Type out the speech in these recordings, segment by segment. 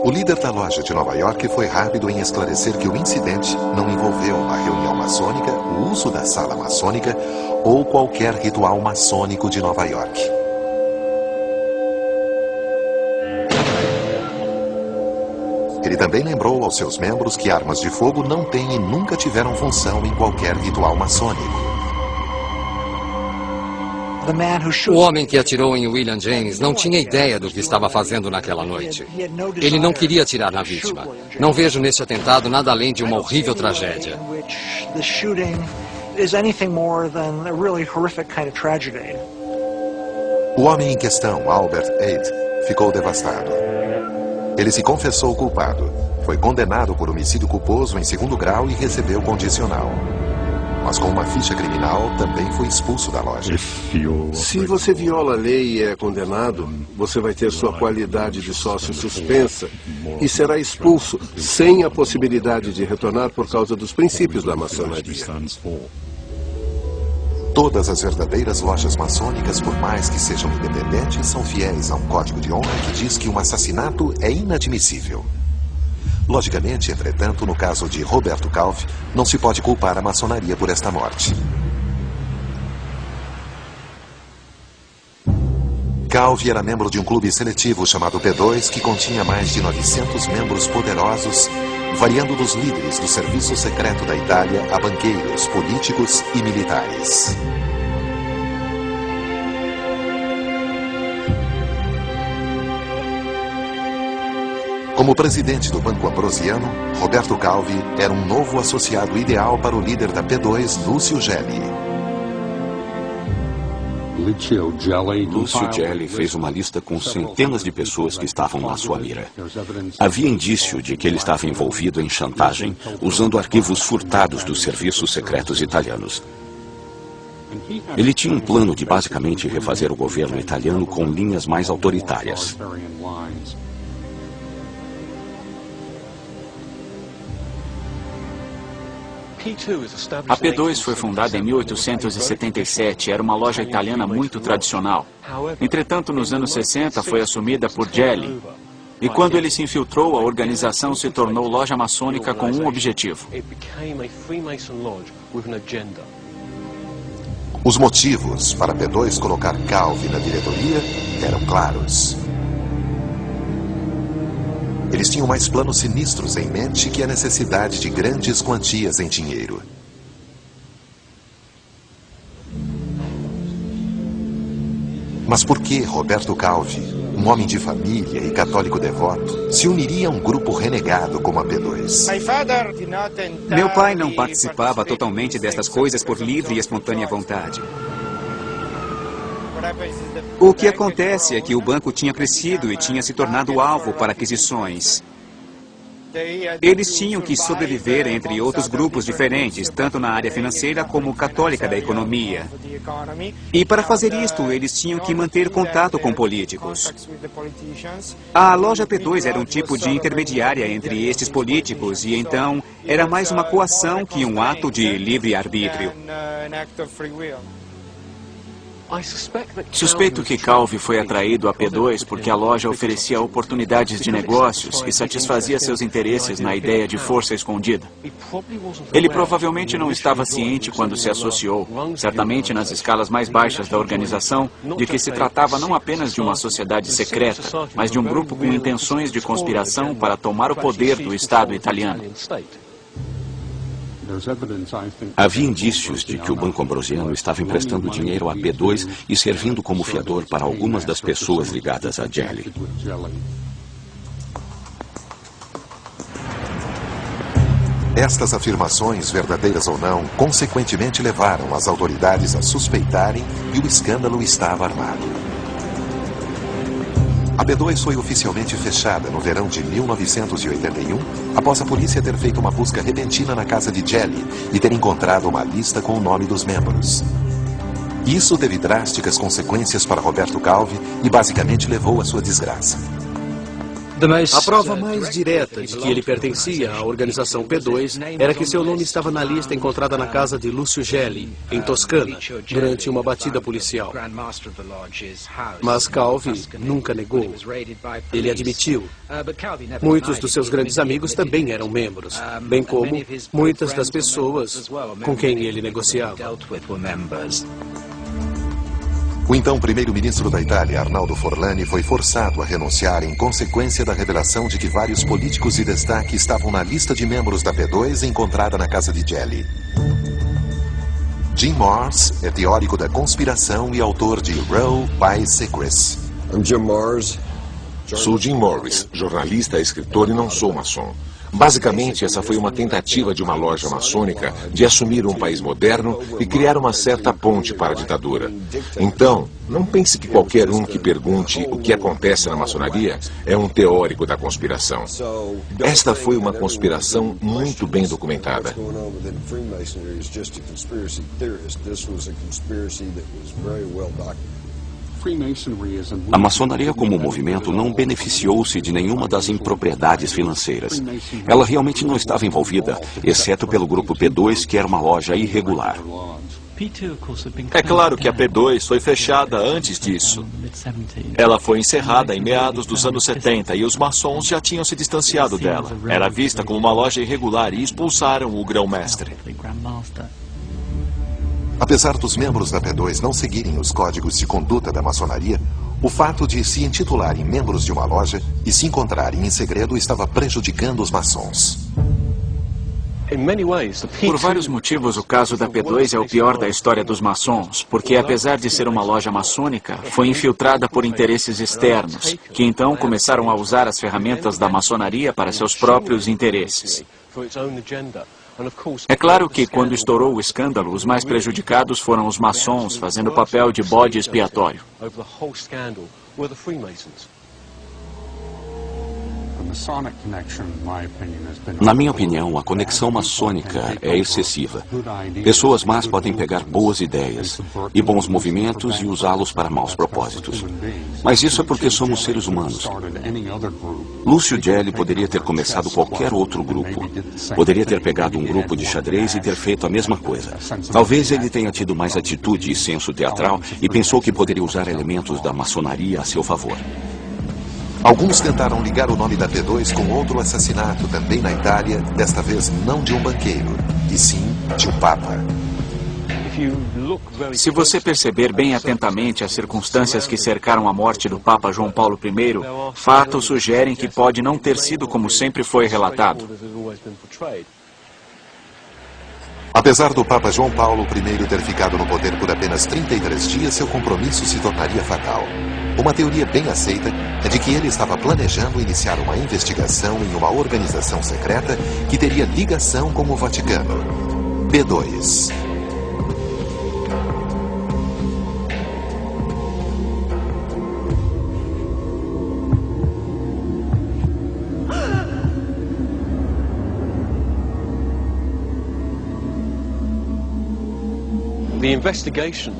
O líder da loja de Nova York foi rápido em esclarecer que o incidente não envolveu uma reunião maçônica, o uso da sala maçônica ou qualquer ritual maçônico de Nova York. Ele também lembrou aos seus membros que armas de fogo não têm e nunca tiveram função em qualquer ritual maçônico. O homem que atirou em William James não tinha ideia do que estava fazendo naquela noite. Ele não queria atirar na vítima. Não vejo neste atentado nada além de uma horrível tragédia. O homem em questão, Albert Aid, ficou devastado. Ele se confessou culpado, foi condenado por homicídio culposo em 2º grau e recebeu condicional. Mas com uma ficha criminal, também foi expulso da loja. Se você viola a lei e é condenado, você vai ter sua qualidade de sócio suspensa e será expulso sem a possibilidade de retornar por causa dos princípios da maçonaria. Todas as verdadeiras lojas maçônicas, por mais que sejam independentes, são fiéis a um código de honra que diz que um assassinato é inadmissível. Logicamente, entretanto, no caso de Roberto Calvi, não se pode culpar a maçonaria por esta morte. Calvi era membro de um clube seletivo chamado P2, que continha mais de 900 membros poderosos, variando dos líderes do serviço secreto da Itália a banqueiros, políticos e militares. Como presidente do Banco Ambrosiano, Roberto Calvi era um novo associado ideal para o líder da P2, Lúcio Gelli. Lúcio Gelli fez uma lista com centenas de pessoas que estavam na sua mira. Havia indício de que ele estava envolvido em chantagem, usando arquivos furtados dos serviços secretos italianos. Ele tinha um plano de basicamente refazer o governo italiano com linhas mais autoritárias. A P2 foi fundada em 1877, era uma loja italiana muito tradicional. Entretanto, nos anos 60 foi assumida por Gelli. E quando ele se infiltrou, a organização se tornou loja maçônica com um objetivo. Os motivos para a P2 colocar Calvi na diretoria eram claros. Eles tinham mais planos sinistros em mente que a necessidade de grandes quantias em dinheiro. Mas por que Roberto Calvi, um homem de família e católico devoto, se uniria a um grupo renegado como a P2? Meu pai não participava totalmente destas coisas por livre e espontânea vontade. O que acontece é que o banco tinha crescido e tinha se tornado alvo para aquisições. Eles tinham que sobreviver entre outros grupos diferentes, tanto na área financeira como católica da economia. E para fazer isto, eles tinham que manter contato com políticos. A loja P2 era um tipo de intermediária entre estes políticos e então era mais uma coação que um ato de livre-arbítrio. Suspeito que Calvi foi atraído a P2 porque a loja oferecia oportunidades de negócios e satisfazia seus interesses na ideia de força escondida. Ele provavelmente não estava ciente quando se associou, certamente nas escalas mais baixas da organização, de que se tratava não apenas de uma sociedade secreta, mas de um grupo com intenções de conspiração para tomar o poder do Estado italiano. Havia indícios de que o Banco Ambrosiano estava emprestando dinheiro à P2 e servindo como fiador para algumas das pessoas ligadas a Gelli. Estas afirmações, verdadeiras ou não, consequentemente levaram as autoridades a suspeitarem que o escândalo estava armado. A P2 foi oficialmente fechada no verão de 1981, após a polícia ter feito uma busca repentina na casa de Gelli e ter encontrado uma lista com o nome dos membros. Isso teve drásticas consequências para Roberto Calvi e basicamente levou à sua desgraça. A prova mais direta de que ele pertencia à organização P2 era que seu nome estava na lista encontrada na casa de Lúcio Gelli, em Toscana, durante uma batida policial. Mas Calvi nunca negou. Ele admitiu. Muitos dos seus grandes amigos também eram membros, bem como muitas das pessoas com quem ele negociava. O então primeiro-ministro da Itália, Arnaldo Forlani, foi forçado a renunciar em consequência da revelação de que vários políticos de destaque estavam na lista de membros da P2 encontrada na casa de Gelli. Jim Morse é teórico da conspiração e autor de Roe by Secrets. Sou Jim Morris, jornalista, escritor e não sou maçom. Basicamente, essa foi uma tentativa de uma loja maçônica de assumir um país moderno e criar uma certa ponte para a ditadura. Então, não pense que qualquer um que pergunte o que acontece na maçonaria é um teórico da conspiração. Esta foi uma conspiração muito bem documentada. A maçonaria como movimento não beneficiou-se de nenhuma das impropriedades financeiras. Ela realmente não estava envolvida, exceto pelo grupo P2, que era uma loja irregular. É claro que a P2 foi fechada antes disso. Ela foi encerrada em meados dos anos 70 e os maçons já tinham se distanciado dela. Era vista como uma loja irregular e expulsaram o grão-mestre. Apesar dos membros da P2 não seguirem os códigos de conduta da maçonaria, o fato de se intitularem membros de uma loja e se encontrarem em segredo estava prejudicando os maçons. Por vários motivos, o caso da P2 é o pior da história dos maçons, porque apesar de ser uma loja maçônica, foi infiltrada por interesses externos, que então começaram a usar as ferramentas da maçonaria para seus próprios interesses. É claro que, quando estourou o escândalo, os mais prejudicados foram os maçons, fazendo o papel de bode expiatório. Na minha opinião, a conexão maçônica é excessiva. Pessoas más podem pegar boas ideias e bons movimentos e usá-los para maus propósitos. Mas isso é porque somos seres humanos. Lúcio Gelli poderia ter começado qualquer outro grupo. Poderia ter pegado um grupo de xadrez e ter feito a mesma coisa. Talvez ele tenha tido mais atitude e senso teatral e pensou que poderia usar elementos da maçonaria a seu favor. Alguns tentaram ligar o nome da P2 com outro assassinato também na Itália, desta vez não de um banqueiro, e sim de um papa. Se você perceber bem atentamente as circunstâncias que cercaram a morte do Papa João Paulo I, fatos sugerem que pode não ter sido como sempre foi relatado. Apesar do Papa João Paulo I ter ficado no poder por apenas 33 dias, seu compromisso se tornaria fatal. Uma teoria bem aceita é de que ele estava planejando iniciar uma investigação em uma organização secreta que teria ligação com o Vaticano. P2.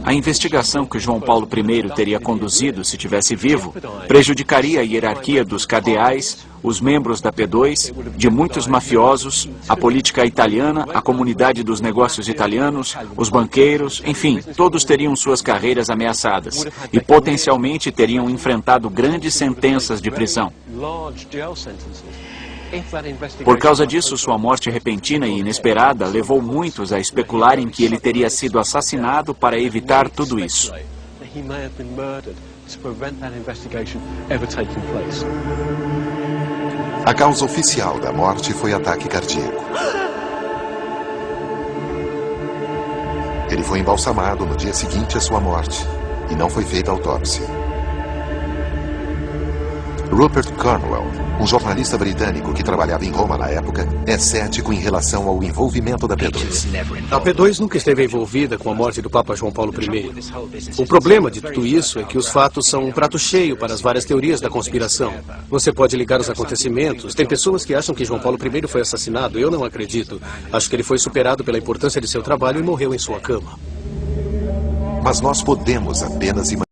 A investigação que João Paulo I teria conduzido, se tivesse vivo, prejudicaria a hierarquia dos cadeais, os membros da P2, de muitos mafiosos, a política italiana, a comunidade dos negócios italianos, os banqueiros, enfim, todos teriam suas carreiras ameaçadas e potencialmente teriam enfrentado grandes sentenças de prisão. Por causa disso, sua morte repentina e inesperada levou muitos a especularem que ele teria sido assassinado para evitar tudo isso. A causa oficial da morte foi ataque cardíaco. Ele foi embalsamado no dia seguinte à sua morte e não foi feita autópsia. Rupert Cornwell, um jornalista britânico que trabalhava em Roma na época, é cético em relação ao envolvimento da P2. A P2 nunca esteve envolvida com a morte do Papa João Paulo I. O problema de tudo isso é que os fatos são um prato cheio para as várias teorias da conspiração. Você pode ligar os acontecimentos. Tem pessoas que acham que João Paulo I foi assassinado. Eu não acredito. Acho que ele foi superado pela importância de seu trabalho e morreu em sua cama. Mas nós podemos apenas imaginar